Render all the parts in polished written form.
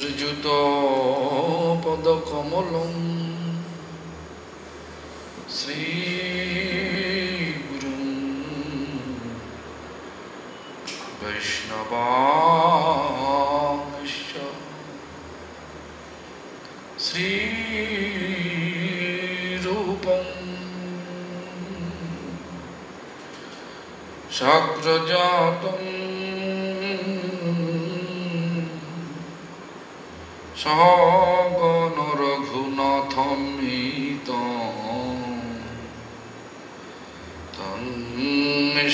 ऋजुतो पदकमलं श्रीगुरुं वैष्णवांश्च श्रीरूपं शाग्रजातं सहगण रघुनाथान्वितं तं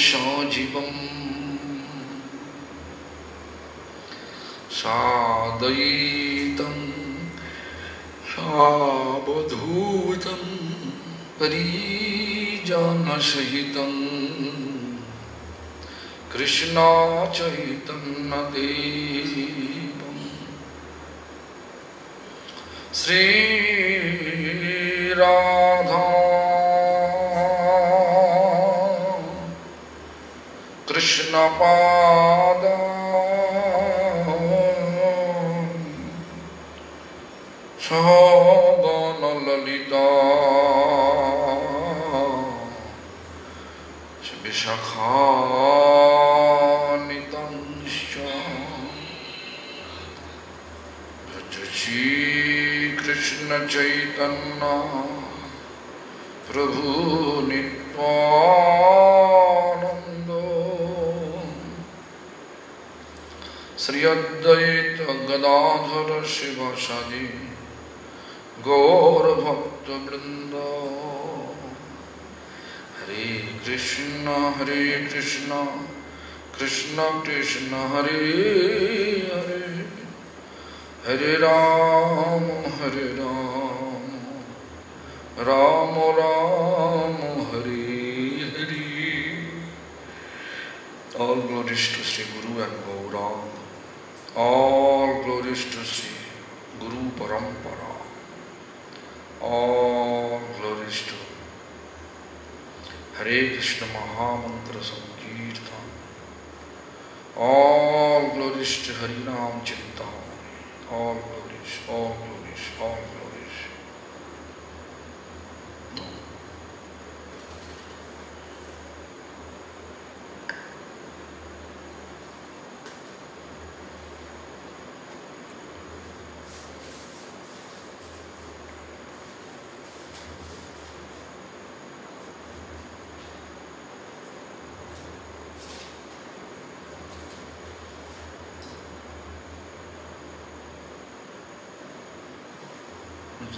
सजीवं साद्वैतं सावधूतं परिजनसहितं कृष्ण चैतन्य देवं श्री राधा कृष्ण पादा सहगण ललिता विशाखान्वितांश्च कृष्ण चैतन्य प्रभु नित्यानंद श्री अद्वैत गदाधर शिवासादि गौर भक्त वृंद हरे Krishna Krishna Krishna Hare Hare Hare Ram Ram Ram Hare Hare. All glories to Sri Guru and Gaurang. All glories to Sri Guru Parampara. All glories to Hare Krishna Mahamantra Sankirtan. All glories to Harinam Chintan. All glories, all glories, all glories.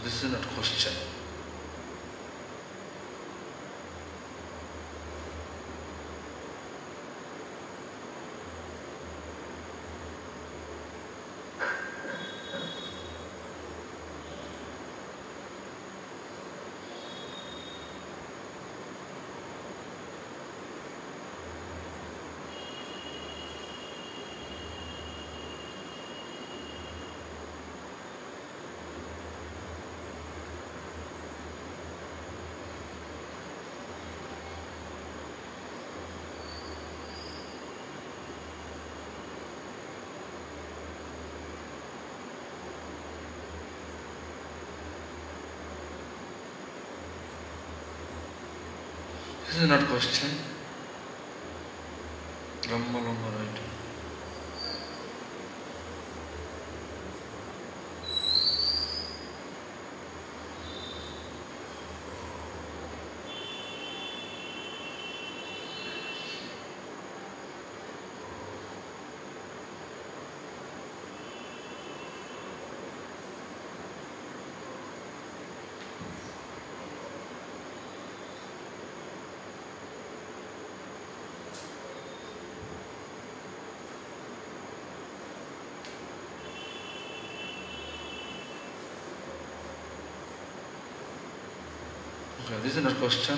This is not question. This is not question. Lamba right. This is not question.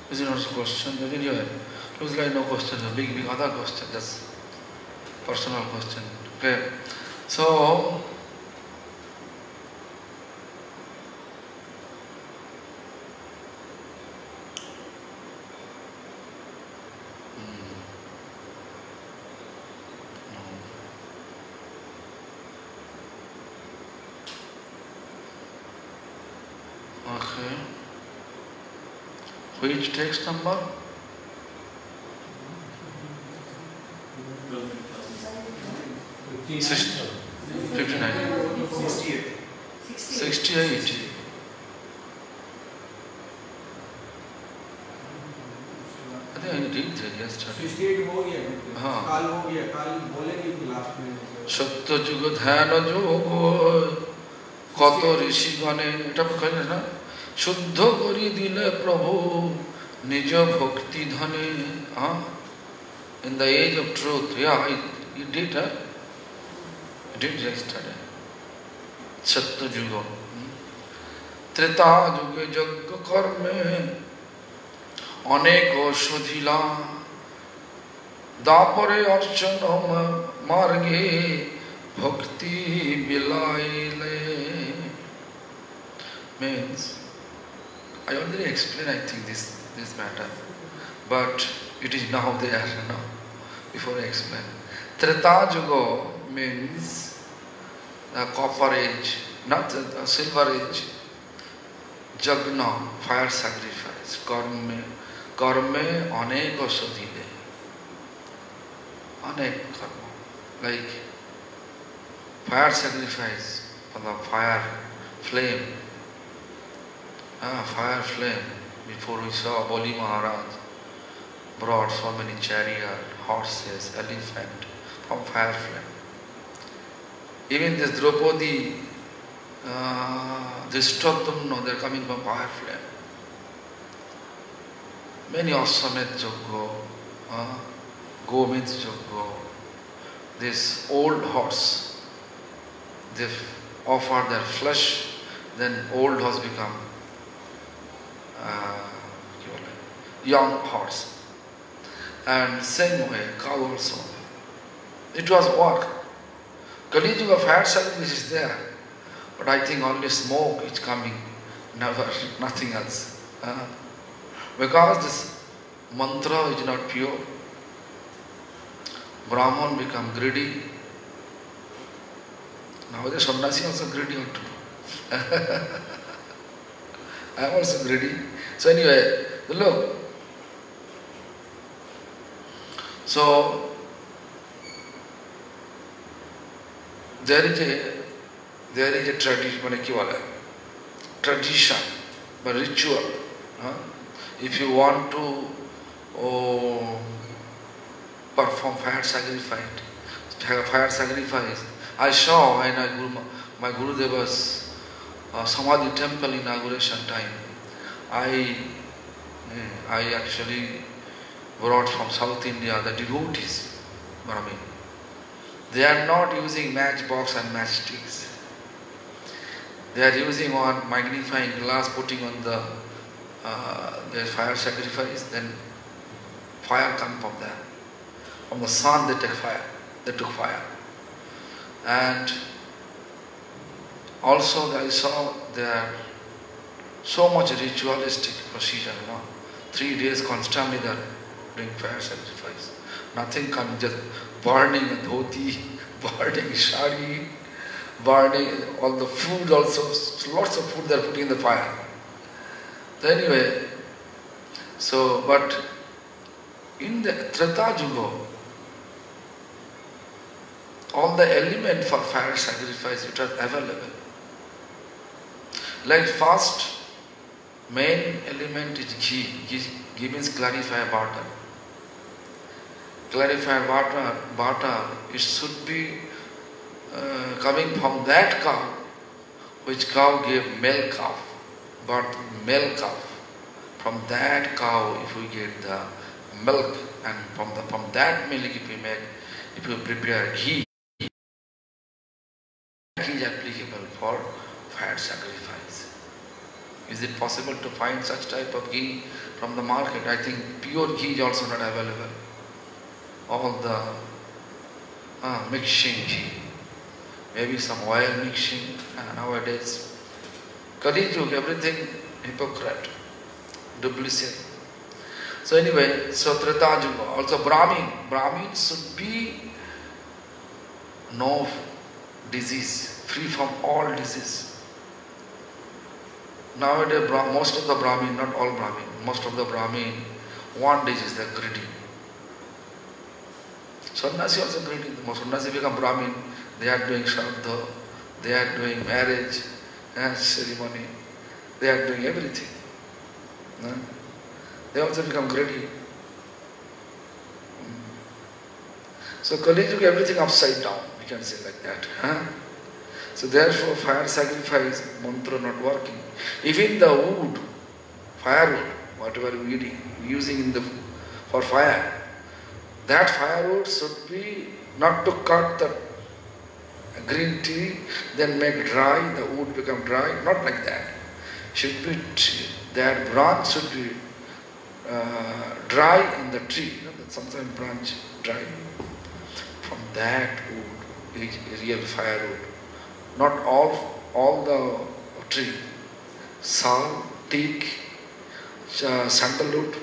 This is not a question. Then you have, looks like no question. A big other question. That's personal question. Okay, so okay, which text number? 59. 68. I think I did that yesterday. 68 हो गया, हाँ। काल हो गया, काल बोले नहीं थे लास्ट में। सत्य जुग ध्यान जोग কত ঋষিগণে এটা কইলে না শুদ্ধ করি দিলে প্রভু নিজ ভক্তি ধনে in the age of truth. Yeah, you did that. You did yesterday. Satya Yuga. Treta Yuga Yagya Karme অনেক ঔষধিলা দাপরে অর্চন মার্গে ভক্তি বিলাইলে means I already explained I think this matter, but it is now there now. Before I explain, Treta Yuga means the copper age, not the silver age. Jagna, fire sacrifice, karme anek osadile, anek karma, like fire sacrifice for the fire flame. Fire flame. Before we saw Bali Maharaj brought so many chariot, horses, elephant from fire flame. Even this Draupadi, this Dhritarashtra, they are coming from fire flame. Many Aswamet Yajna, Govind Yajna, this old horse, they offer their flesh, then old horse become young horse. And same way, cow also. It was work. Kali Yuga fire sacrifice is there, but I think only smoke is coming, never, nothing else. Because this mantra is not pure, Brahman become greedy. Nowadays Sannasi also greedy or too. I am also greedy. So anyway, look. So there is a tradition, but ritual. If you want to perform fire sacrifice, I saw when my Gurudeva's Samadhi temple inauguration time, I actually brought from South India the devotees, Brahmin. They are not using matchbox and matchsticks. They are using one magnifying glass, putting on their fire sacrifice, then fire comes from there. From the sun they took fire. And also I saw there so much ritualistic procedure, 3 days constantly they are doing fire sacrifice. Nothing coming, just burning a dhoti, burning shari, burning all the food also, lots of food they are putting in the fire. So anyway, but in the Treta Yuga, all the element for fire sacrifice, it was available. Like first, main element is ghee. Ghee means clarified butter. Clarified butter, it should be coming from that cow, which cow gave male calf. But male calf, from that cow, if we get the milk, and from that milk if you prepare ghee is applicable for fire sacrifice. Is it possible to find such type of ghee from the market? I think pure ghee is also not available. All the mixing ghee, maybe some oil mixing, nowadays. Kali Yuga, everything hypocrite, duplicity. So anyway, so Treta Yuga, also Brahmin should be no disease, free from all disease. Nowadays, most of the Brahmin, not all Brahmin, most of the Brahmin, one disease, they're greedy. Sannyasi also greedy. Most Sannyasi become Brahmin, they are doing Shraddha, they are doing marriage, ceremony, they are doing everything. They also become greedy. So Kali Yuga, everything upside down, we can say like that. So therefore fire sacrifice, mantra not working. Even the wood, firewood, whatever we using for fire, that firewood should be not to cut the green tea, then make dry, the wood become dry, not like that. Should be that branch should be dry in the tree. Sometimes branch dry. From that wood is real firewood. Not all the tree. Sal, teak, sandalwood,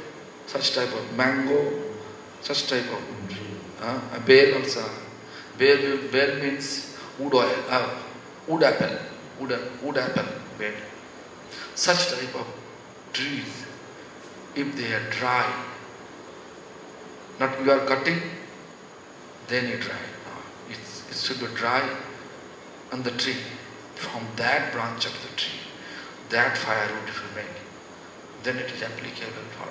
such type of mango, such type of tree. Bale also. Bale means wood oil, wood apple, bale. Such type of trees, if they are dry, not you are cutting, then it dry. No, it should be dry on the tree. From that branch of the tree, that firewood if you make, then it is applicable for.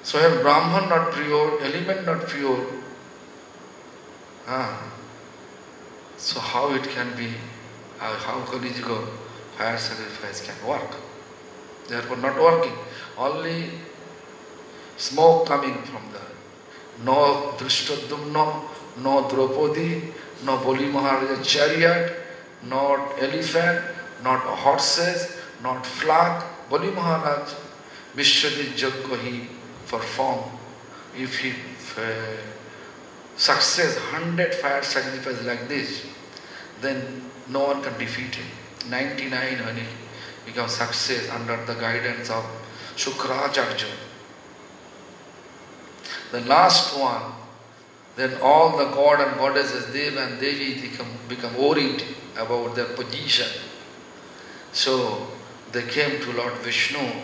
So if Brahman not pure, element not pure, so how it can be, how Kali Yuga fire sacrifice can work? Therefore not working. Only smoke coming from the, no Drishtadyumna, no Draupadi, no Bali Maharaja's chariot, not elephant, not horses, not flag. Bali Maharaj, Vishwadit Yajna he performed. If he success 100 fire sacrifice like this, then no one can defeat him. 99 when he becomes success under the guidance of Shukracharya. The last one, then all the god and goddesses, Deva and Devi become worried about their position. So they came to Lord Vishnu,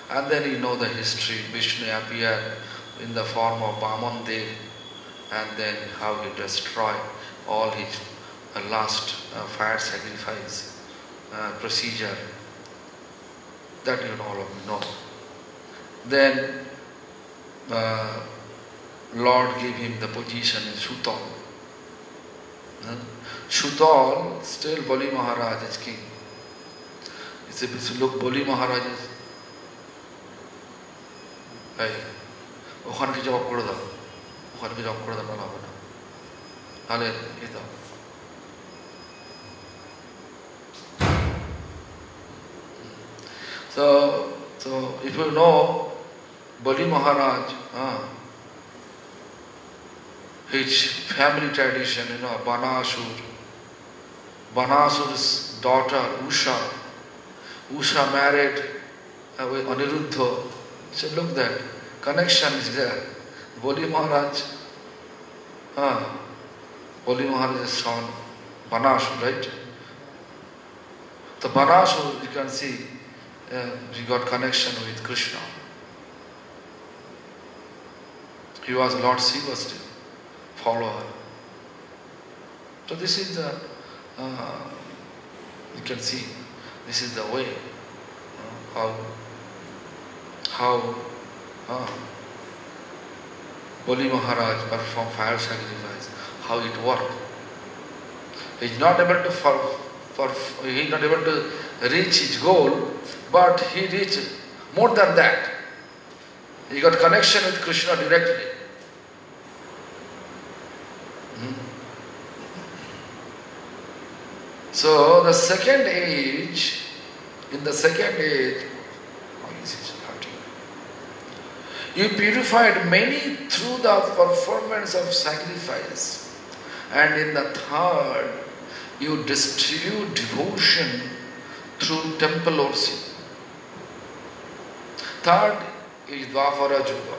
and then you know the history. Vishnu appeared in the form of Vaman Dev, and then how he destroyed all his last fire sacrifice procedure. That you all of you know. Then Lord gave him the position in Shutal. Shutal, still Bali Maharaj is king. He said, look, Bali Maharaj is, hey, ওখানে কি জবাব করে দাও, ওখানে কি জবাব করে দাও, না হবে না, তাহলে এই দাও। So if you know Bali Maharaj, his family tradition, you know, Banasur's daughter Usha married Aniruddha. So look, that connection is there. Bali Maharaj, Bali Maharaj's son, Banasur, right? The Banasur, you can see, he got connection with Krishna. He was Lord Shiva's follower. So this is the, you can see, this is the way how Bali Maharaj performed fire sacrifice, how it worked. He is not able to reach his goal, but he reached more than that. He got connection with Krishna directly. So the second age, in the second age, You purified many through the performance of sacrifice. And in the third, you distribute devotion through temple worship. Third is Dwapara Yuga.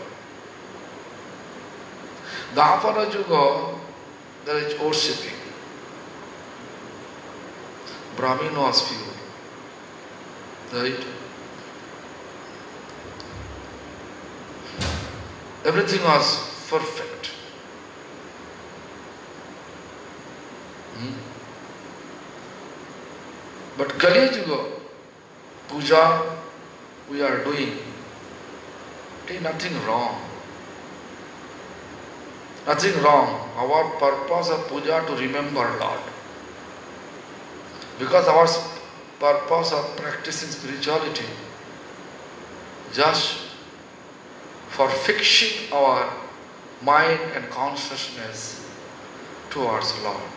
Dwapara Yuga, there is worshipping. Brahmin was pure. Right? Everything was perfect. But Kali Yuga, puja we are doing, there is nothing wrong. Nothing wrong. Our purpose of puja to remember Lord. Because our purpose of practicing spirituality, just for fixing our mind and consciousness towards Lord.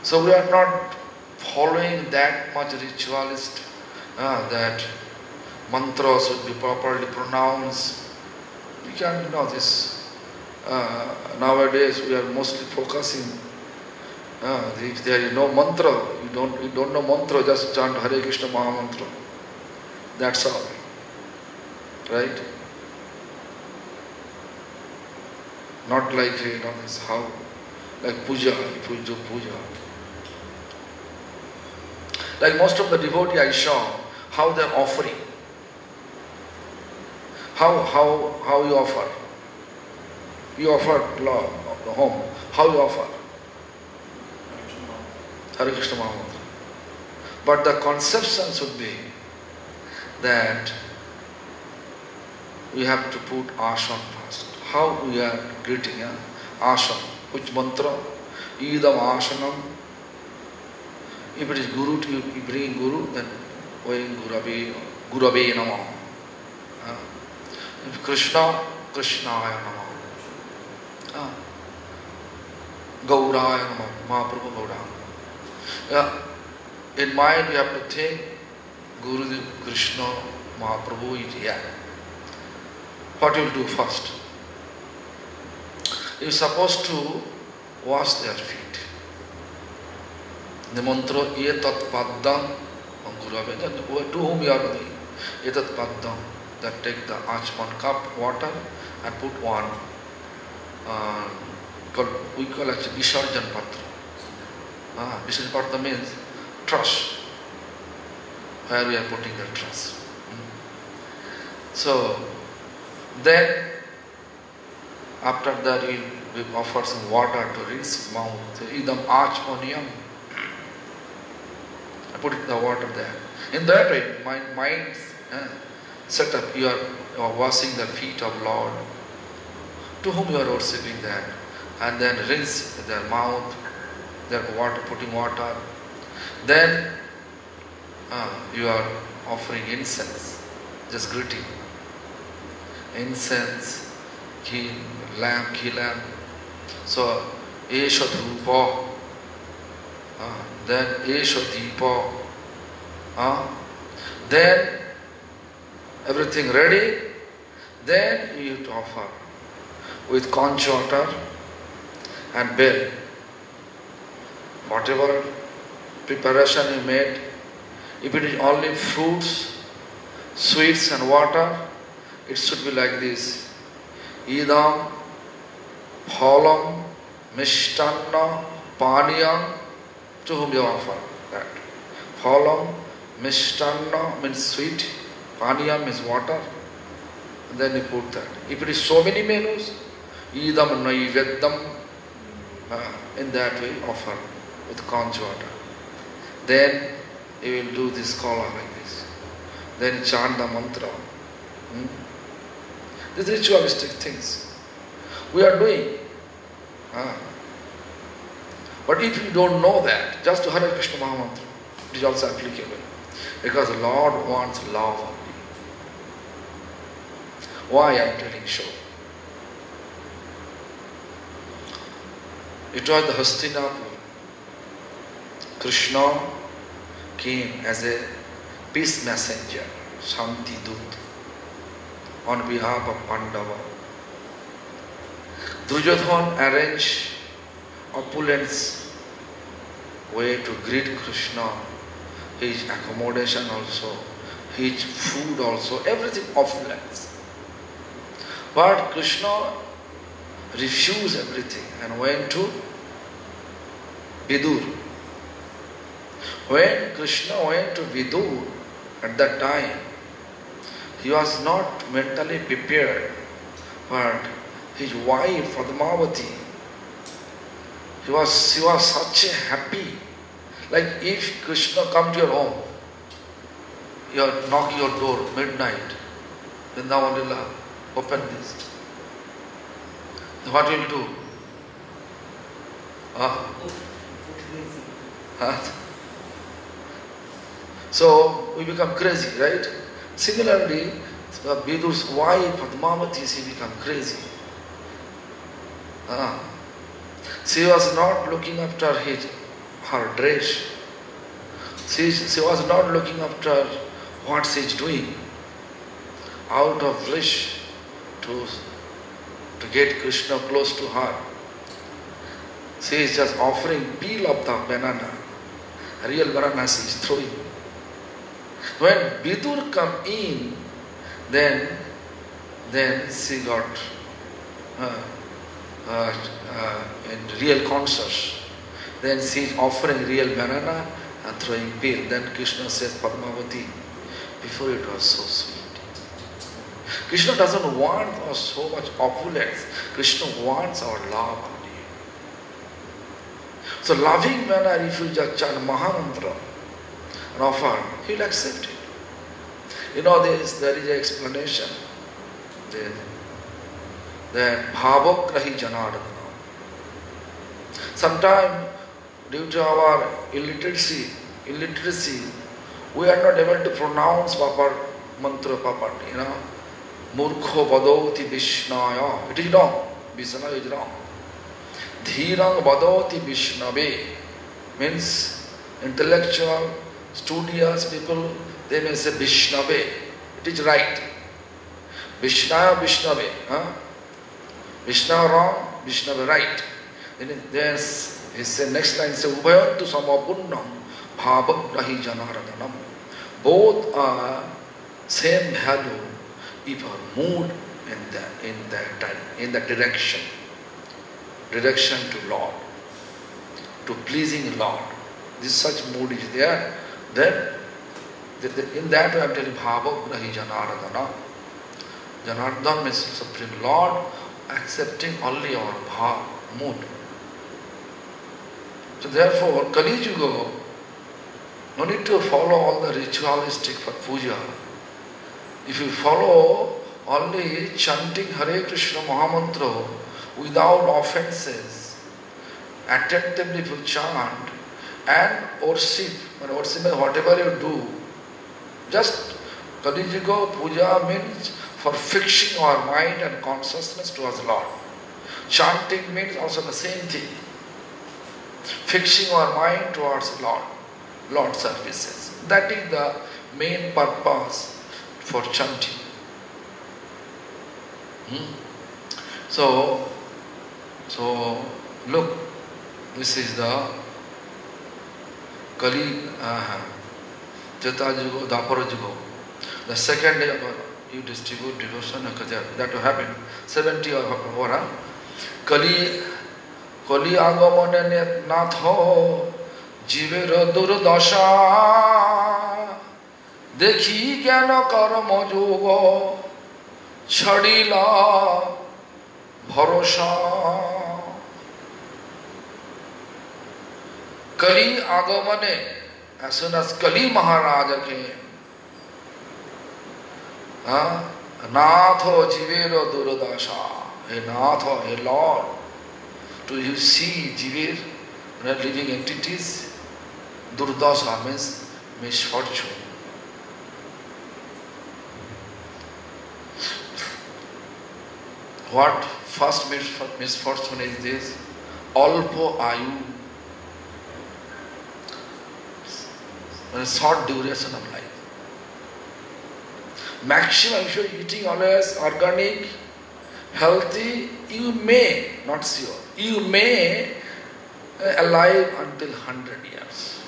So we are not following that much ritualist, that mantras should be properly pronounced. We can't know this. Nowadays we are mostly focusing. If there is no mantra, you don't know mantra, just chant Hare Krishna Maha Mantra. That's all. Right? Not like, this how, like puja, if we do puja. Like most of the devotees I saw, how they are offering. How you offer? You offer home. How you offer? Hare Krishna Maha Mantra. But the conception should be that we have to put asana first. How we are greeting? Asana. Which mantra? Idam asanam. If it is Guru, you bring Guru, then Om Gurave Namah. If Krishna, Krishnaya Namah. Gauraya Namah. Mahaprabhu Gauraya. In mind you have to think Gurudev Krishna Mahaprabhu is here. What you will do first? You are supposed to wash their feet. The mantra Etat Paddam Gurave, to whom you are doing? Etat Paddam. That take the Achman cup water and put one, we call actually Visarjan Patra. Visarjan Patra means truss, where we are putting the truss. So, then after that we offer some water to rinse his mouth. Idam Achmaniyam. I put the water there. In that way, my mind set up, you are washing the feet of Lord, to whom you are worshipping that, and then rinse their mouth, their water, putting water. Then you are offering incense, just greeting. Incense, ghee lamp. So, Esha Dhupa, then Esha Deepa, then everything ready, then you have to offer with conch water and bell. Whatever preparation you made, if it is only fruits, sweets and water, it should be like this. Idam, phalam, mishtanna, paniyam, to whom you offer that. Phalam, mishtanna means sweet, paniyam means water, and then you put that. If it is so many menus, idam naiveddam, in that way offer with conch water. Then you will do this kola like this. Then chant the mantra. These ritualistic things we are doing. But if you don't know that, just to Hare Krishna Maha Mantra, it is also applicable. Because the Lord wants love of me. Why I am telling so? It was the Hastinapur. Krishna came as a peace messenger, Shanti Dut. on behalf of Pandava. Duryodhana arranged opulent way to greet Krishna, his accommodation also, his food also, everything opulence. But Krishna refused everything and went to Vidur. When Krishna went to Vidur at that time, he was not mentally prepared, but his wife Padmavati, she was such a happy. Like if Krishna come to your home, you knock your door midnight, Vrindavan Lila, open this. What will you do? So we become crazy, right? Similarly, Vidur's wife Padmavati, she become crazy. She was not looking after her dress. She was not looking after what she is doing. Out of wish to get Krishna close to her, she is just offering peel of the banana. Real banana she is throwing. When Vidur come in, then she got in real conscious. Then she is offering real banana and throwing peel. Then Krishna says, Padmavati, before it was so sweet. Krishna doesn't want so much opulence. Krishna wants our love only. So loving manner, if you just chant Mahamantra and offer, he will accept it. You know this, there is an explanation that Bhavagrahi Janardana. Sometimes due to our illiteracy, we are not able to pronounce proper mantra properly, you know. Murkho badoti vishnaya. It is wrong. Vishna is wrong. Dhirang badoti vishnave means intellectual, studious people, they may say Vishnave. It is right. Vishnaya Vishnave. Vishnava wrong, Vishnava right. Then he said, next line says, Ubhayantu samapunnam bhavagrahi janaradanam. Both are same value if our mood in the direction to Lord, to pleasing Lord. This such mood is there. Then in that way I am telling Bhavagrahi Janardana. Janardana means Supreme Lord accepting only our bhav, mood. So therefore, Kali Yuga, no need to follow all the ritualistic for puja. If you follow only chanting Hare Krishna Mahamantra without offenses, attentively if you chant and worship whatever you do, just Kali Yuga puja means for fixing our mind and consciousness towards Lord. Chanting means also the same thing. Fixing our mind towards Lord services. That is the main purpose for chanting. So look, this is the Kali Jata Yuga, Dapara Yuga. The second day you distribute devotion, that will happen. 70 or Kali agamane natho jiver durdasha dekhi gyana karma yoga chadila bharosha. Kali agamane, as soon as Kali Maharaja came, Natho jivero durdasha, hey Natho, hey Lord, do you see jivir, living entities? Durdasha means misfortune. What first misfortune is this? Alpo ayu, a short duration of life. Maximum, if you're eating always organic, healthy, you may, not sure, you may alive until 100 years.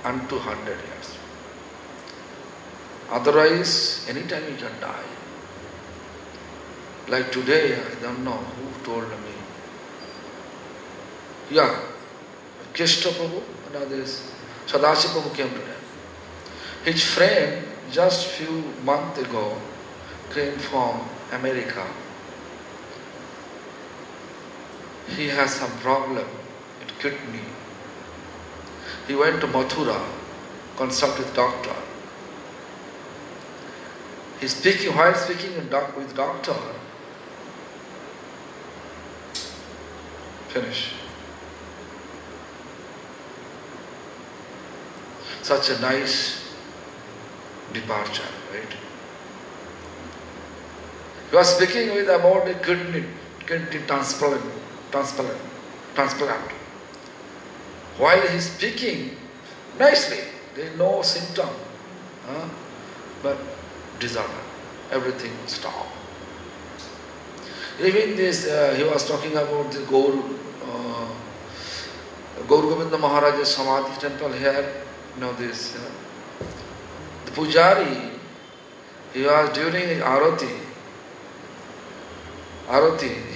Unto 100 years. Otherwise, anytime you can die. Like today, I don't know who told me. Yeah, Krishna Prabhu and others, Sadashiva Prabhu came today. His friend, just few months ago, came from America. He has some problem with kidney. He went to Mathura, consult with doctor. He's speaking, while speaking with doctor, finish. Such a nice departure, right? He was speaking with about a kidney transplant. While he is speaking nicely, there is no symptom, but disorder, everything stopped. Even this, he was talking about the Gaur Govinda Maharaj's Samadhi temple here. You know this. The Pujari, he was during his Arati,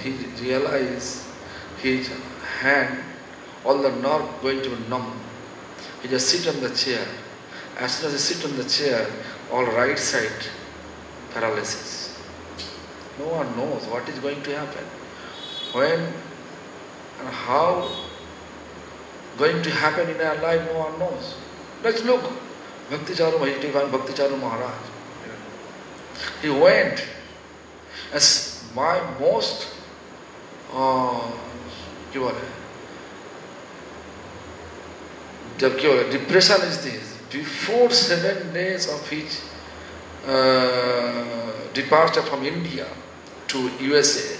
he realized his hand, all the nerve going to be numb. He just sit on the chair. As soon as he sit on the chair, all right side paralysis. No one knows what is going to happen. When and how going to happen in our life, no one knows. Let's look. Bhakti Charu Maharaj. He went as my most depression is this. Before 7 days of his departure from India to USA,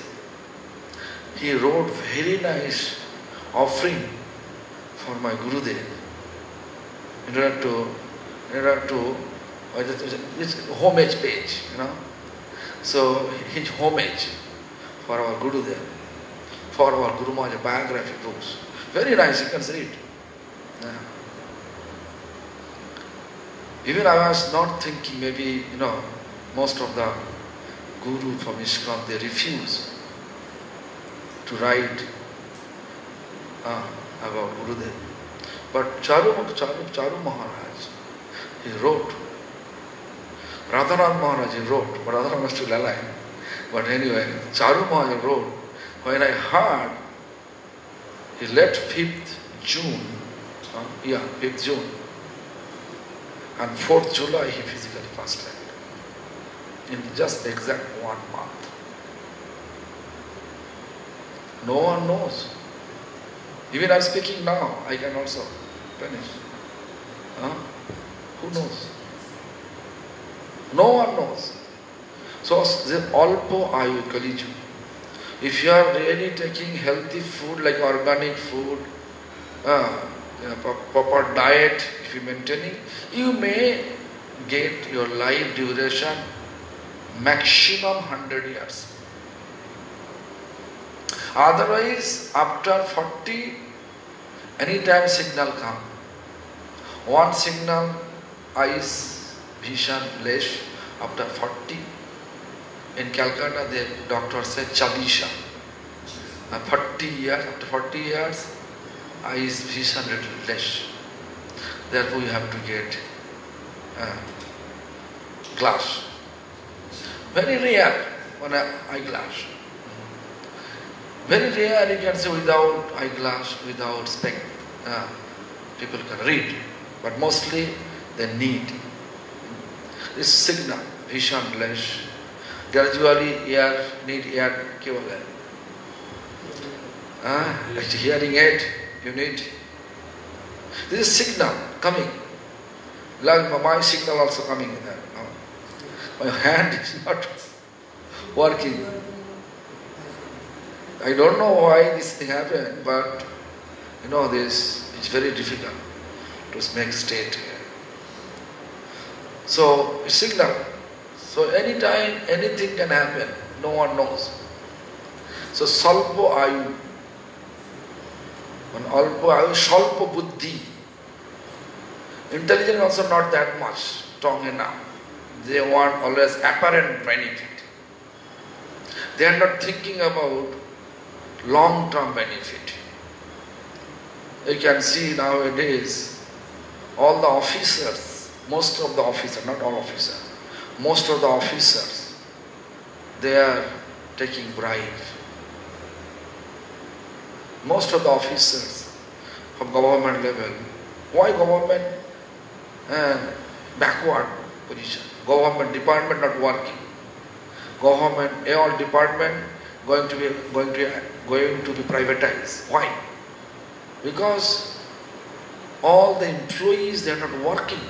he wrote very nice offering for my Gurudev. In order to it's homage page, you know. So his homage for our Gurudev, for our Guru Maharaj biography books. Very nice, you can see it. Yeah. Even I was not thinking, maybe, you know, most of the Guru from ISKCON, they refuse to write about Gurudev. But Charu Maharaj, he wrote. Radhanath Maharaj, he wrote, but Radhanath was still alive. But anyway, Charu Maharaj wrote, when I heard, he left 5th June, 5th June, and 4th July he physically passed away. In just exact 1 month. No one knows. Even I'm speaking now, I can also finish. Who knows? No one knows. So, the Alpo Ayu Kaliju. If you are really taking healthy food like organic food, proper diet, if you are maintaining, you may get your life duration maximum 100 years. Otherwise, after 40, anytime signal come. One signal, eyes, vision, lash, after 40. In Calcutta, the doctor said Chabisha. 40 years, after 40 years, eyes, vision, little less. Therefore, you have to get glass. Very rare, one eyeglass. Very rare you can say without eyeglass, without spec. People can read, but mostly they need. This signal, vision, less. Gradually, ear, need ear, like hearing aid, you need. This is signal coming. Like my signal also coming in there. My hand is not working. I don't know why this thing happened, but you know this, it's very difficult to make state here. So, signal. So anytime anything can happen, no one knows. So salpo ayu, and alpo ayu, shalpo buddhi. Intelligence also not that much strong enough. They want always apparent benefit. They are not thinking about long-term benefit. You can see nowadays all the officers, most of the officers, not all officers, most of the officers, they are taking bribe. Most of the officers from government level, why government backward position? Government department not working. Government, all department going to be privatized. Why? Because all the employees, they are not working.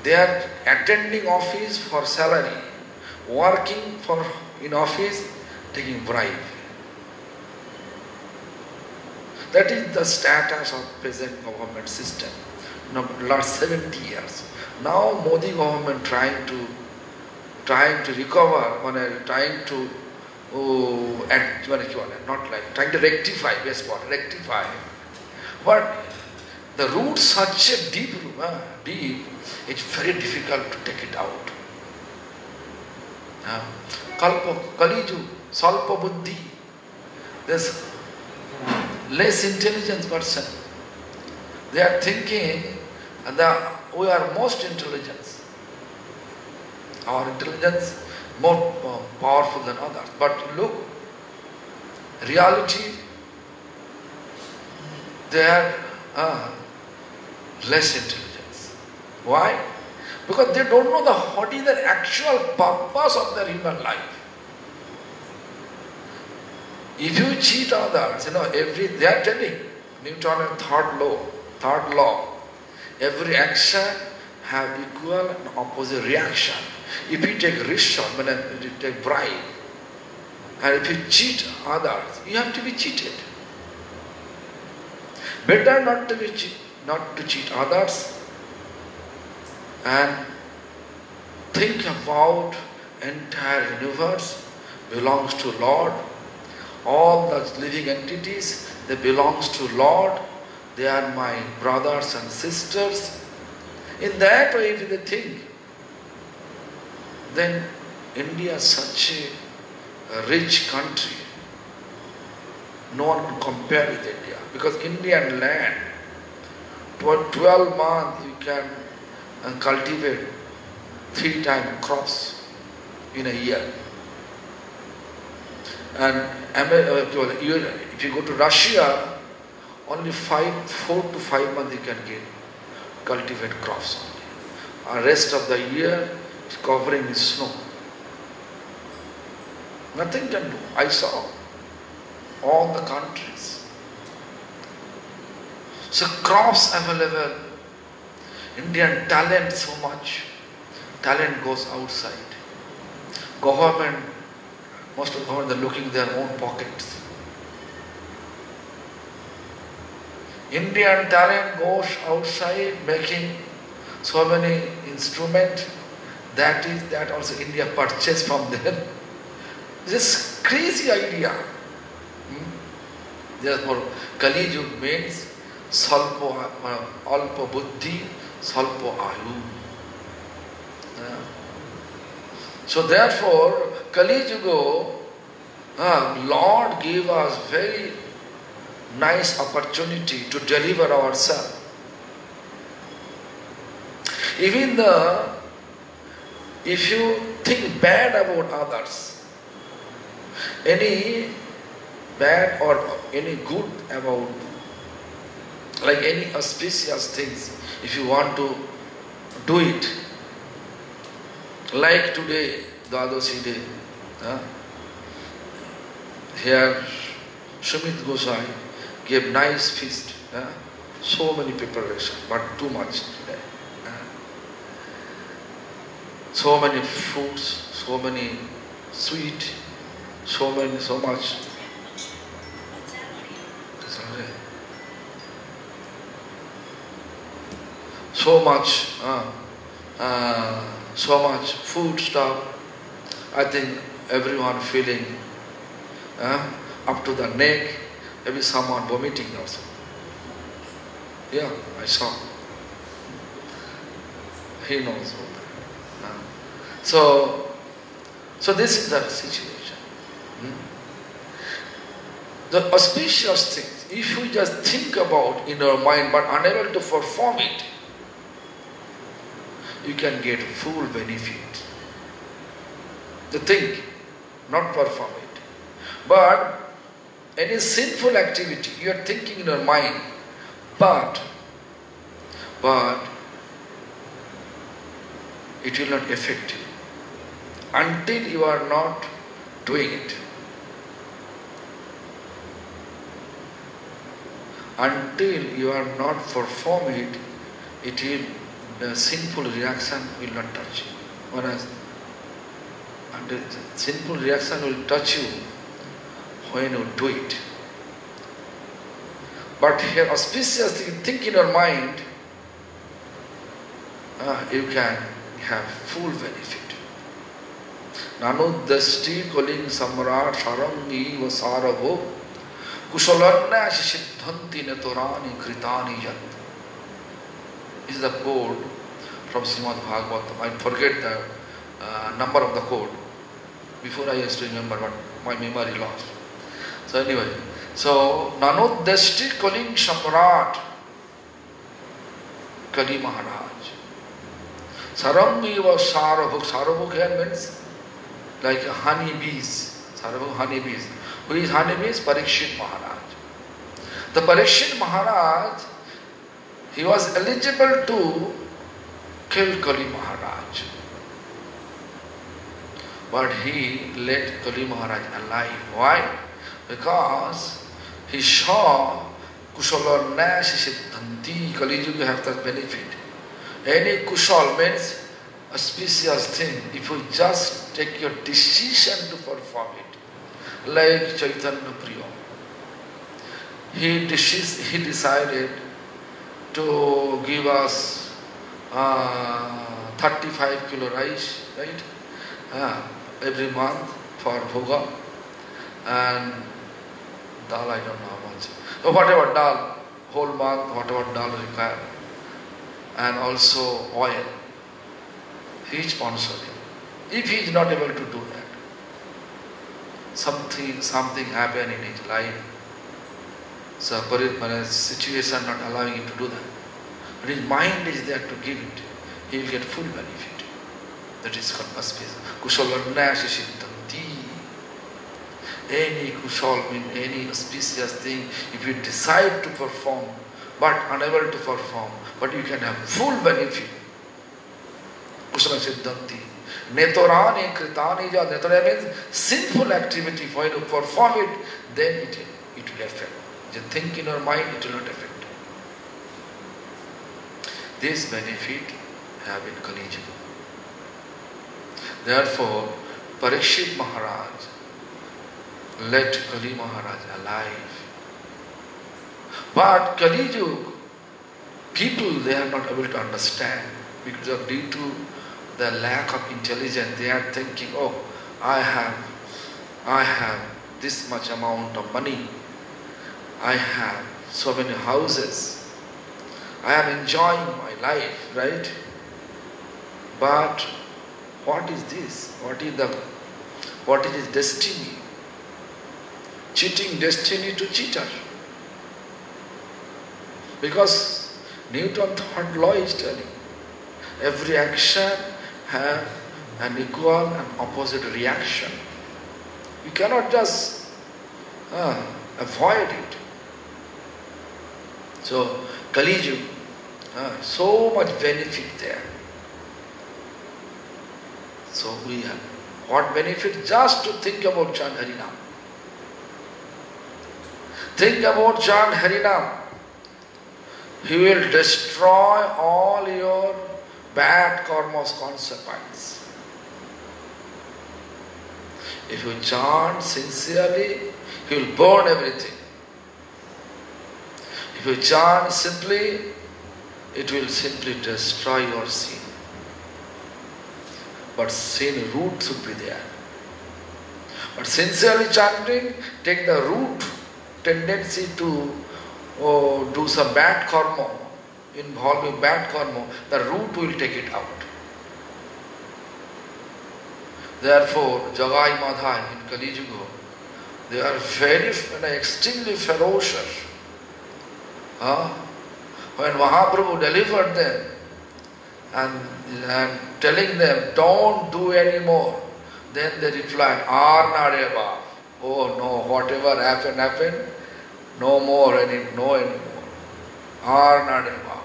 They are attending office for salary, working in office, taking bribe. That is the status of present government system. Last 70 years. Now Modi government trying to recover, trying to trying to rectify, rectify. But the root such a deep, it's very difficult to take it out. Kaliju, salpa buddhi. There's less intelligent person. They are thinking that we are most intelligent. Our intelligence more powerful than others. But look, reality, they are less intelligence. Why? Because they don't know what is the actual purpose of their human life. If you cheat others, they are telling, Newton's third law, every action have equal and opposite reaction. If you take rishwa, you take bribe, and if you cheat others, you have to be cheated. Better not to cheat others, and think about entire universe belongs to Lord. All the living entities, they belongs to Lord. They are my brothers and sisters. In that way, if they think, then India is such a rich country. No one can compare with India. Because Indian land, 12 months you can cultivate 3 times crops in a year. And if you go to Russia, only 4 to 5 months you can cultivate crops only. The rest of the year is covering with snow. Nothing can do. I saw all the countries. So crops available. Indian talent so much. Talent goes outside. Most of the government are looking their own pockets. Indian talent goes outside making so many instruments. That also India purchased from them. This crazy idea. Therefore, Kali Yuga means alpa buddhi, salpo ayu. So therefore, Kali Yuga, Lord gave us very nice opportunity to deliver ourselves. Even if you think bad about others, any bad or any good about, like any auspicious things, if you want to do it, like today, Dwadoshi day, here Sumit Gosai gave nice feast, so many preparation, but too much today. So many fruits, so many sweet, so much. So much food stuff. I think everyone feeling up to the neck, maybe someone vomiting also. Yeah, I saw. He knows all that. So this is the situation. The auspicious things, if you just think about in your mind but unable to perform it, you can get full benefit. To think, not perform it. But any sinful activity, you are thinking in your mind, but it will not affect you until you are not doing it. Until you are not performing it, the sinful reaction will not touch you. Whereas the sinful reaction will touch you when you do it. But here auspicious thing, think in your mind, you can have full benefit. Nanudasti calling samrat sarangi vasarabho kusalanna siddhanti netorani kritani yat. This is the code from Srimad Bhagavatam. I forget the number of the code. Before I used to remember, but my memory lost. So anyway, so Nanudasti calling samrat Kali Maharaj. Sarangi vasarabho. Sarabho here means like honey bees. Sarabho honey bees. Who is honey bees? Parikshit Maharaj. The Parikshit Maharaj, he was eligible to kill Kali Maharaj. But he let Kali Maharaj alive. Why? Because he saw Kusala Nash Siddhanti. Kali Yuga have that benefit. Any Kusal means auspicious thing. If you just take your decision to perform it, like Chaitanya Priya, he decided to give us 35 kilo rice, right? Every month for bhoga, and dal I don't know how much. So whatever dal, whole month, whatever dal required, and also oil. He is sponsoring. If he is not able to do that, something happened in his life, so situation not allowing him to do that, but his mind is there to give it, he will get full benefit. That is called auspicious. Kusalanna siddhanti. Any kusal means any auspicious thing, if you decide to perform, but unable to perform, but you can have full benefit. Kusala siddhanti. Netorani kritani ja. Netorani means sinful activity. When you perform it, then it will affect. You think in your mind, it will not affect. This benefit have in Kali Yuga. Therefore, Parikshit Maharaj let Kali Maharaj alive. But Kali Yuga, people, they are not able to understand because of due to the lack of intelligence. They are thinking, oh, I have this much amount of money. I have so many houses. I am enjoying my life, right? But what is this? What is his destiny? Cheating destiny to cheater. Because Newton's third law is telling every action has an equal and opposite reaction. You cannot just avoid it. So Kali Yuga, so much benefit there. So we have what benefit? Just to think about Chant Harinam. Think about Chant Harinam. He will destroy all your bad karma's consequence. If you chant sincerely, he will burn everything. If you chant simply, it will simply destroy your sin. but sin root should be there. But sincerely chanting, take the root tendency to do some bad karma, involving bad karma, the root will take it out. Therefore, Jagai Madhai in Kali Yuga, they are very, extremely ferocious. When Mahaprabhu delivered them and telling them, don't do anymore, then they replied, Arnareva. Oh no, whatever happened, happened. No more, no anymore. Arnareva.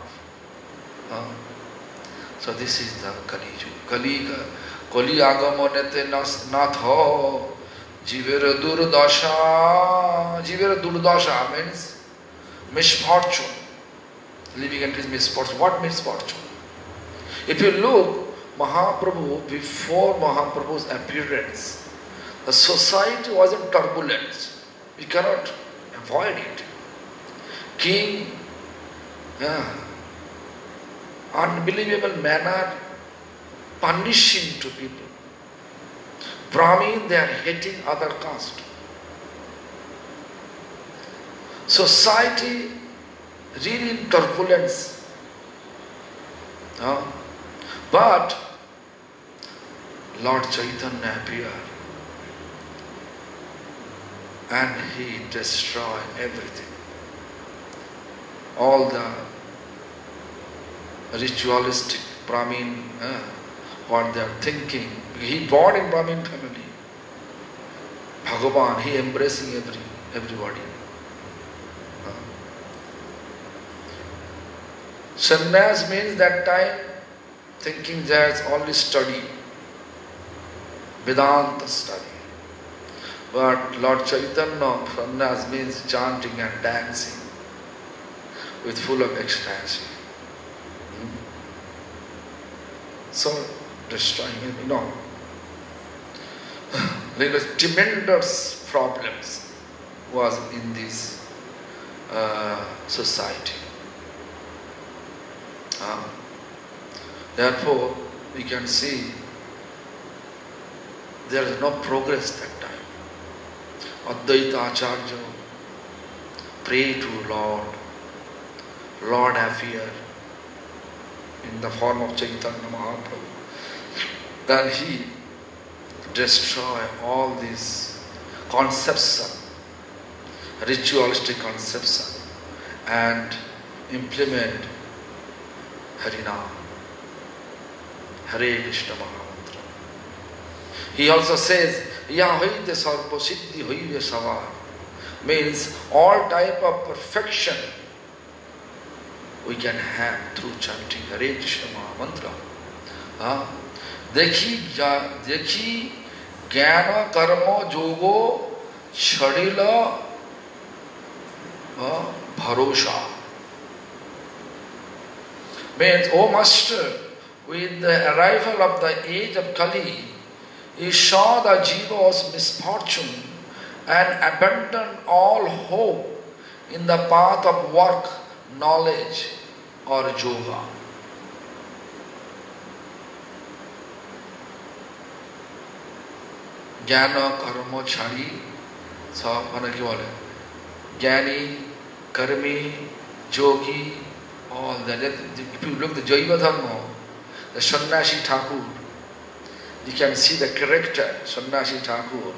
So this is the Kali Yuga. Kali Agamonete Nath ho. Jivera Durdasha. Jivera Durdasha means misfortune. Living entity is misfortune. What misfortune? If you look, Mahaprabhu, before Mahaprabhu's appearance, the society was in turbulence. We cannot avoid it. King, unbelievable manner, punishing to people. Brahmin, they are hating other caste. Society really in turbulence. But Lord Chaitanya appeared and he destroyed everything. All the ritualistic Brahmin, what they are thinking. He born in Brahmin family. Bhagavan, he embracing everybody. Sannyas means that time thinking there's only study, Vedanta study. But Lord Chaitanya, sannyas means chanting and dancing with full of ecstasy. So destroying him, There was tremendous problems was in this society. Therefore, we can see there is no progress that time. Advaita Acharya prayed to Lord. Lord appeared in the form of Chaitanya Mahaprabhu. Then he destroyed all these concepts, ritualistic concepts, and implement Harinam, Hare Krishna Mahamantra. He also says, Ya hoite sarva siddhi hoive savar, means all type of perfection we can have through chanting Hare Krishna Mahamantra. देखी ज्ञान कर्म जोगो छड़िल भरोसा. Means, O Master, with the arrival of the age of Kali, he saw the jiva's misfortune and abandoned all hope in the path of work, knowledge or yoga. ज्ञान कर्म छाड़ी सब माने क्या बोले ज्ञानी कर्मी योगी all that. If you look at the Jaiva Dharma, the Sannyasi Thakur, you can see the character Sannyasi Thakur.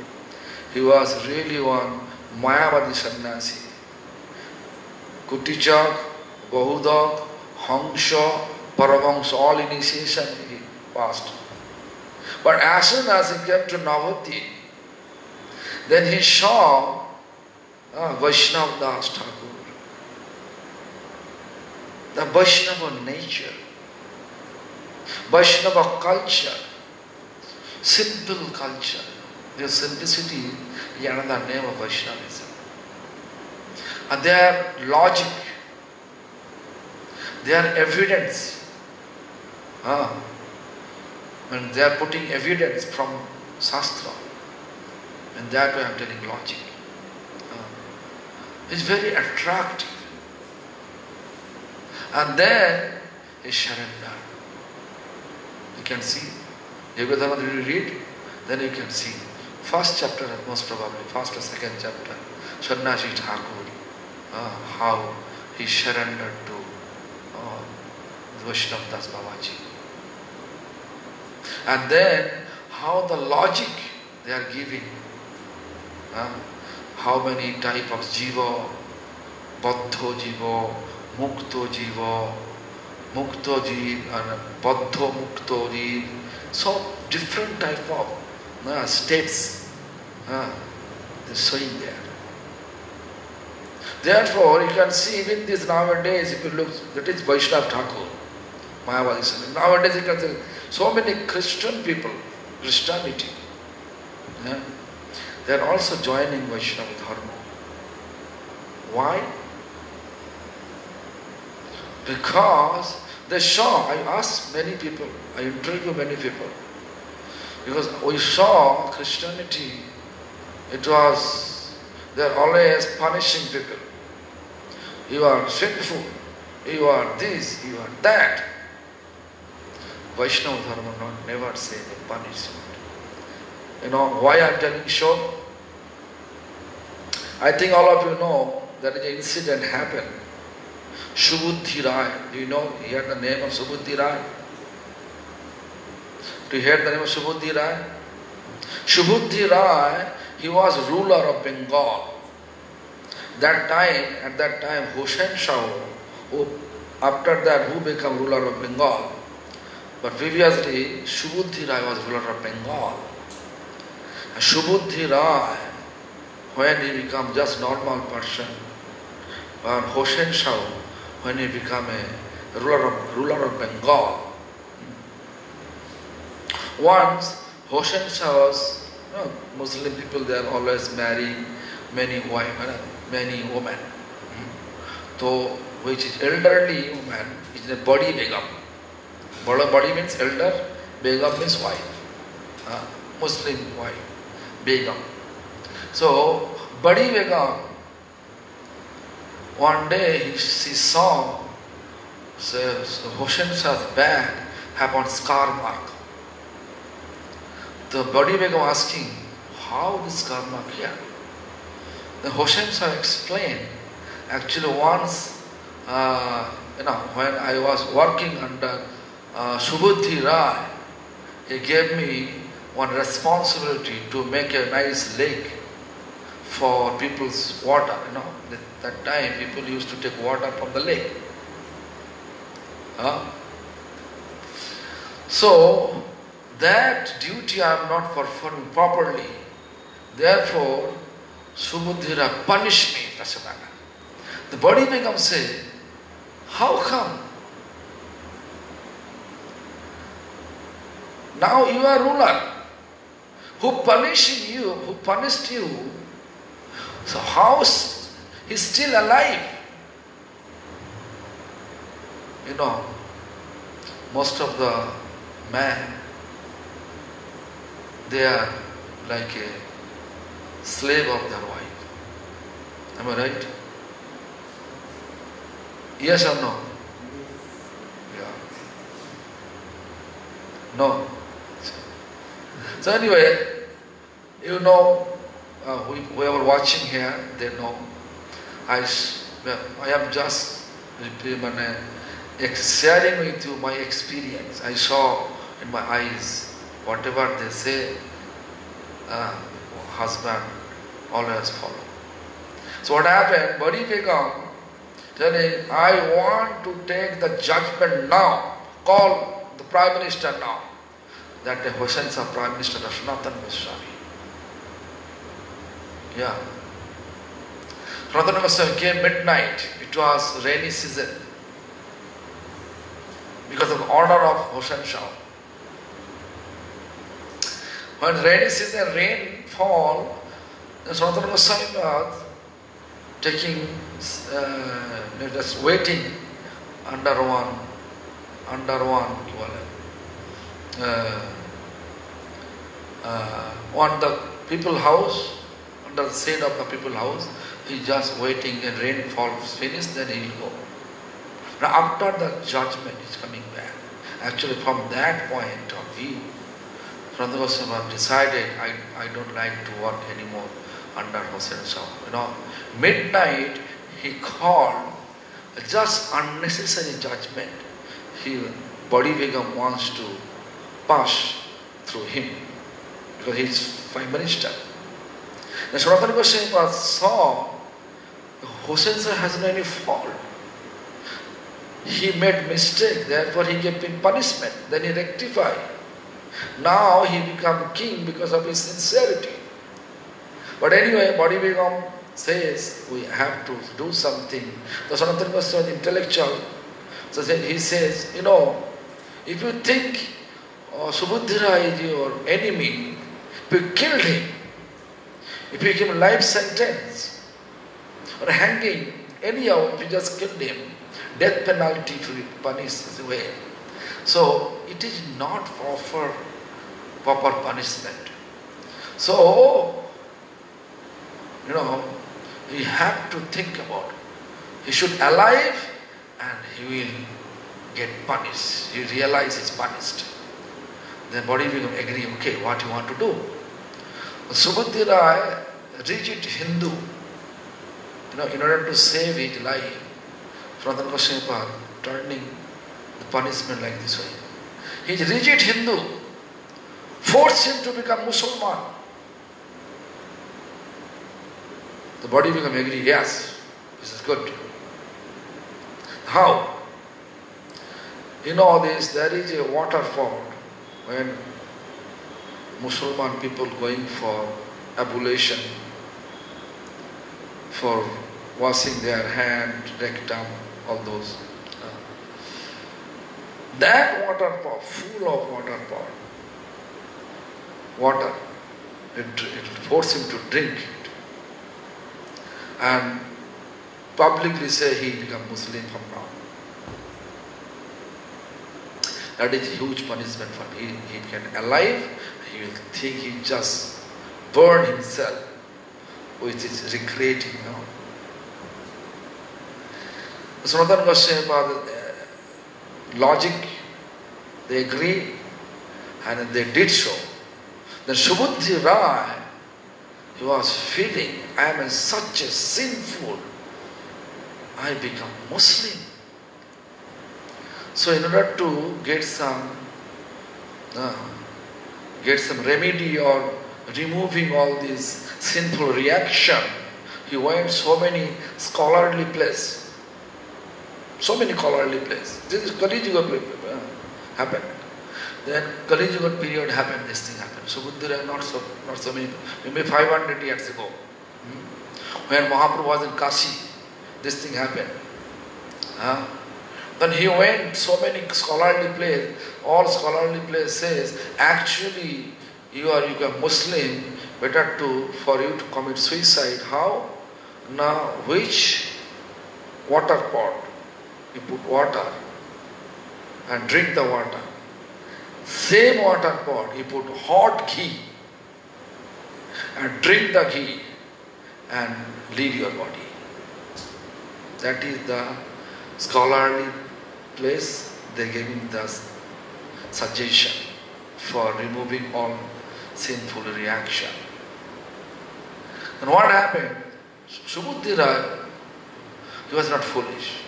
He was really one Mayavadi Sannyasi. Kutichak, Bahudak, Hangsha, Paramahansa, all initiation he passed. But as soon as he came to Navati, then he saw Vaishnava Das Thakur. The Vaishnava nature, Vaishnava culture, simple culture. Their simplicity is another name of Vaishnavism. And their logic, their evidence, and they are putting evidence from Shastra, and that way I am telling logic. It's very attractive. And then he surrendered. You can see Yoga Dharma, did you read? Then you can see. First chapter, most probably, first or second chapter, Sannyasi Thakur, how he surrendered to Vaishnava Das Babaji. And then how the logic they are giving, how many type of jiva, baddho jiva, mukto jiva, mukto jiva, and baddho mukto jiva, so different type of states they're showing there. Therefore, you can see even this nowadays, if you look, that is Vaishnava Thakur, Mayavadi. Nowadays you can see so many Christian people, Christianity, they are also joining Vaishnava Dharma. Why? Because they saw, I asked many people, I interviewed many people, because we saw Christianity, it was, they are always punishing people. You are sinful, you are this, you are that. Vaishnava Dharma never say the punishment. You know why I am telling so? I think all of you know that an incident happened. Subhuddhi Rai, do you know, you heard the name of Subhuddhi Rai? Do you hear the name of Subhuddhi Rai? Subhuddhi Rai, he was ruler of Bengal. At that time, Hossein Shah, who after that who became ruler of Bengal. But previously, Subhuddhi Rai was ruler of Bengal. And Subhuddhi Rai, when he became just normal person, and Hossein Shah, when he became a ruler of Bengal, once Hossein Shah was, Muslim people, they are always marrying many women. So, which is elderly woman, is a Badi Begum. Badi means elder, Begum means wife, Muslim wife, Begum. So, Badi Begum, one day she saw Hossein Shah's back have on scar mark. The Badi Begum asking, how this scar mark here? Then Hossein Shah explained, actually once, when I was working under Subhuddhi Rai, he gave me one responsibility to make a nice lake for people's water. That time people used to take water from the lake. So that duty I am not performing properly. Therefore, Subhuddhi Rai punished me. That's a matter. The Badi Begum said, how come? Now you are ruler. Who punished you? So how he's still alive? Most of the men, they are like a slave of their wife. Am I right? Yes or no? Yeah. No. So anyway, whoever watching here, they know. I am just sharing with you my experience. I saw in my eyes, whatever they say, husband always follow. So what happened? Badi Begum telling, I want to take the judgment now. Call the Prime Minister now. That day Hossein Shah Prime Minister Sanatana Goswami. Yeah. Sanatana Goswami came midnight. It was rainy season. Because of the order of Hossein Shah. When rainy season, rain fall, Sanatana Goswami was taking, just waiting under one the people house, under the shade of the people house. He just waiting and rainfall is finished, then he will go. Now after the judgment is coming back. Actually from that point of view, Sanatana Goswami decided, I don't like to work anymore under Hossein Shah. Midnight he called just unnecessary judgment. Body Begum wants to pass through him because he is Prime Minister. Then Sanatana Goswami saw Hossein Shah has no any fault. He made mistake, therefore he gave him punishment. Then he rectified. Now he become king because of his sincerity. But anyway, Body Begum says we have to do something. The Sanatana Goswami is intellectual. So he says, if you think Subudhira is your enemy, if you killed him, if you give him life sentence or hanging, anyhow, if you just killed him, death penalty to be punished away. So it is not proper punishment. So, you have to think about, he should alive and he will get punished. He realize he's punished. Then Body Begum agree, okay, what you want to do? Subudhira, rigid Hindu, in order to save his life, Sanatana Goswami turning the punishment like this way. He is rigid Hindu, forced him to become Muslim. The Body Begum agree, yes, this is good. How? There is a waterfall when Muslim people going for ablution, for washing their hand, rectum, all those. That waterfall, full of water, it forced him to drink it. And publicly say he become Muslim from now. That is huge punishment for him. He can alive, he will think he just burn himself, which is regretting now. Sanatana Goswami logic, they agree and they did so. Then Subudhi Rai, he was feeling, I am such a sinful, I become Muslim. So in order to get some remedy or removing all this sinful reaction, he went so many scholarly places. So many scholarly places. This is Kali Yuga happened. Then Kali Yuga period happened, this thing happened. Subudhira not so many, maybe 500 years ago. When Mahaprabhu was in Kashi, this thing happened. Then he went so many scholarly places. All scholarly places says, actually you are Muslim, better for you to commit suicide. How? Now which water pot? You put water and drink the water. Same water pot, you put hot ghee and drink the ghee and leave your body. That is the scholarly place. They gave him the suggestion for removing all sinful reaction. And what happened? Subudhira, he was not foolish.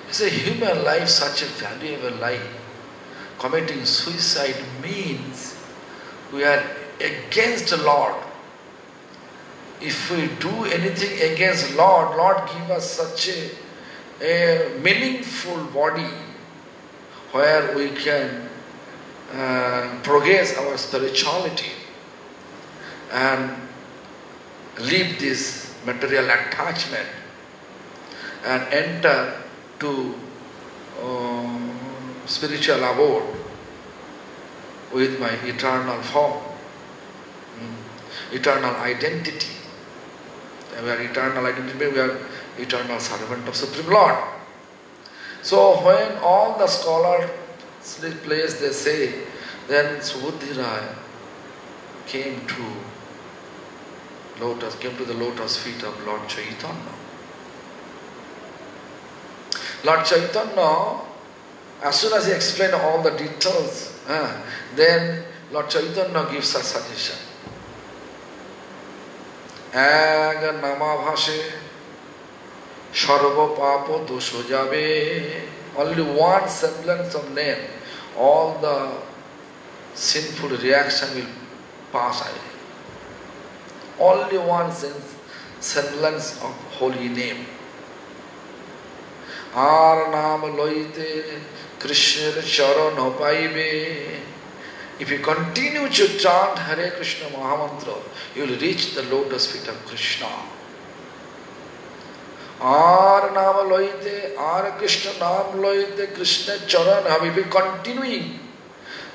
He said, human life, such a valuable life. Committing suicide means we are against the Lord. If we do anything against Lord, Lord give us such a meaningful body where we can progress our spirituality and leave this material attachment and enter to spiritual abode with my eternal form, eternal identity. We are eternal identity, we are eternal servant of Supreme Lord. So when all the scholars place they say, then Subudhira came to the lotus feet of Lord Chaitanya. Lord Chaitanya, as soon as he explained all the details, then Lord Chaitanya gives us suggestion. Ega namabhase sarva papo dosho jabe. Only one semblance of name, all the sinful reaction will pass away. Only one semblance of holy name. Ar naam loite Krishna charan paibe. If you continue to chant Hare Krishna Mahamantra, you will reach the lotus feet of Krishna. Ar naam loite, Ar Krishna naam loite, Krishna charan. If you continuing,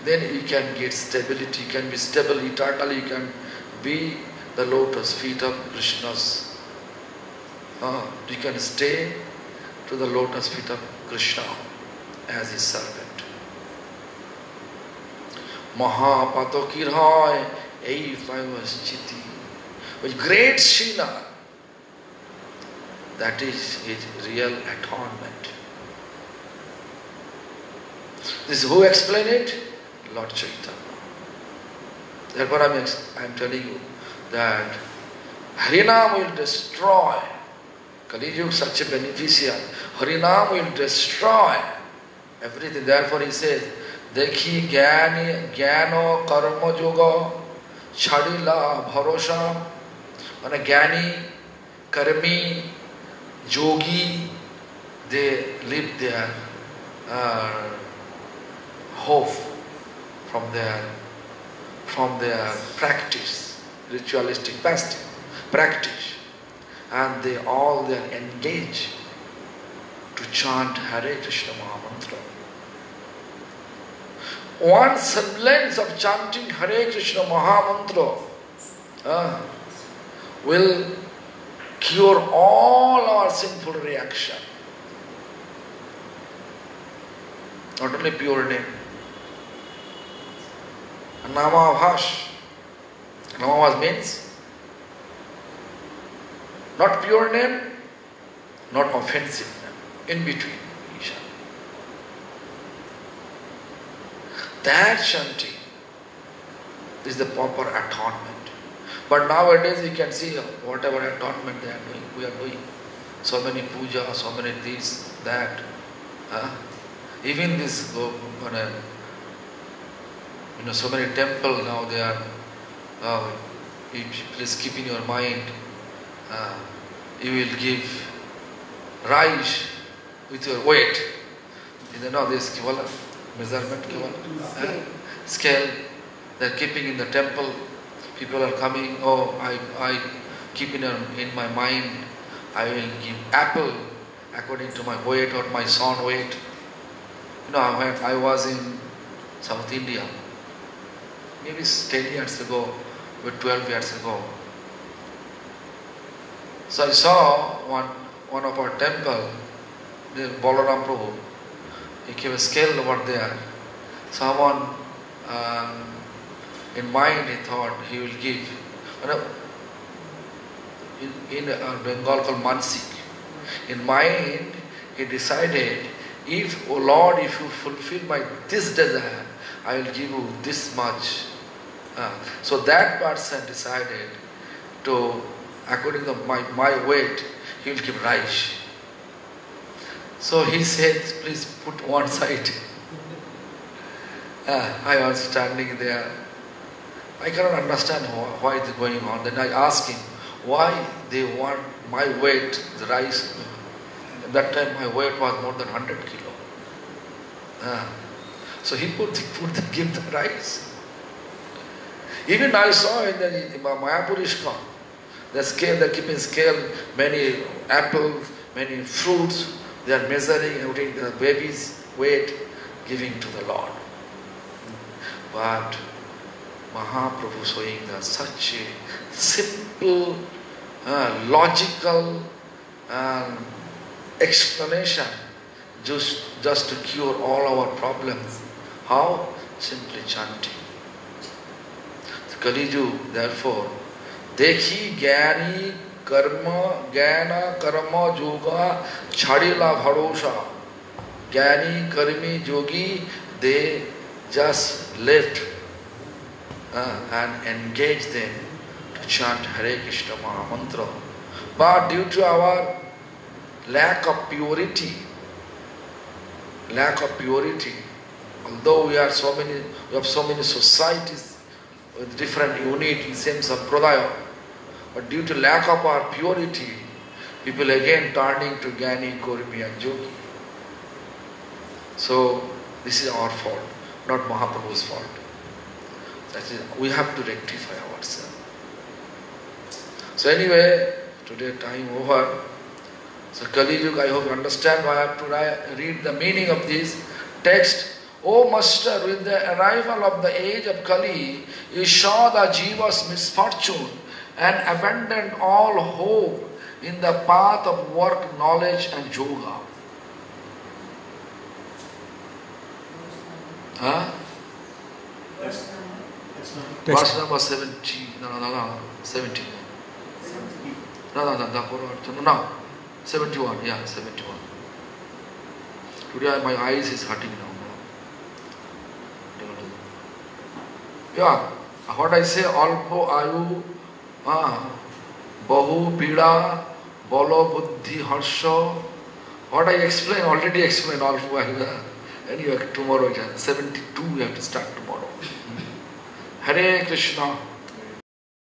then you can get stability, you can be stable eternally, you can be the lotus feet of Krishna's. You can stay to the lotus feet of Krishna as his servant. Mahapatokir hoy, ei famous chiti. With great Srila, that is his real atonement. This is who explained it? Lord Chaitanya. Therefore I am telling you that Harinam will destroy. Kali Yuga such a beneficial. Harinam will destroy everything. Therefore he says, Dekhi Gyano Karma Yoga Chadila Bharosha. And a Gyani, Karmi, Yogi, they live their hope from their practice, ritualistic fasting, practice, and they are engaged to chant Hare Krishna Mahamantra. One semblance of chanting Hare Krishna Mahamantra will cure all our sinful reaction. Not only pure name. Namabhas. Namabhas means not pure name, not offensive name. In between. That chanting is the proper atonement. But nowadays you can see whatever atonement they are doing, we are doing. So many puja, so many this, that. Even this, so many temples now they are, please keep in your mind, you will give rice with your weight. You know this kivala, measurement kivala, scale, they are keeping in the temple. People are coming, I keep in my mind, I will give apple according to my weight or my son weight. When I was in South India, maybe 10 years ago, or 12 years ago. So I saw one of our temple, the Balaram Prabhu, he gave a scale over there. Someone in mind he thought he will give. In Bengal called Mansik. In mind he decided, if, oh Lord, if you fulfill this desire, I will give you this much. So that person decided to, according to my weight, he will give rice. So he said, please put one side. I was standing there. I cannot understand why it is going on. Then I asked him, why they want my weight, the rice. At that time my weight was more than 100 kilo. So he give the rice. Even I saw in the Mayapur ISKCON, the scale, they are keeping scale, many apples, many fruits, they are measuring the baby's weight, giving to the Lord. But Mahaprabhu showing such a simple, logical explanation just to cure all our problems. How? Simply chanting. Kali Yuga, therefore, Dekhi Gyani Gyana Karma Yoga Chadila Bharosha. Gyani, Karmi, Yogi, they just left and engage them to chant Hare Krishna Maha Mantra. But due to our lack of purity, although we have so many societies with different units in same sampradaya, but due to lack of our purity, people again turning to Jnani, Kurmi and Jogi. So this is our fault, not Mahaprabhu's fault. That is, we have to rectify ourselves. So anyway, today time over. So Kali Yuga, I hope you understand why I have to read the meaning of this text. O Master, with the arrival of the age of Kali, you saw the Jiva's misfortune and abandoned all hope in the path of work, knowledge and yoga. Huh? Verse number 70. No. 70. No. 71. Yeah, 71. Today my eyes is hurting now. Yeah, what I say, alpo ayu, bahu pida, bolo buddhi harsha. What I already explained alpo ayu. Anyway, tomorrow, 72, we have to start tomorrow. Hare Krishna.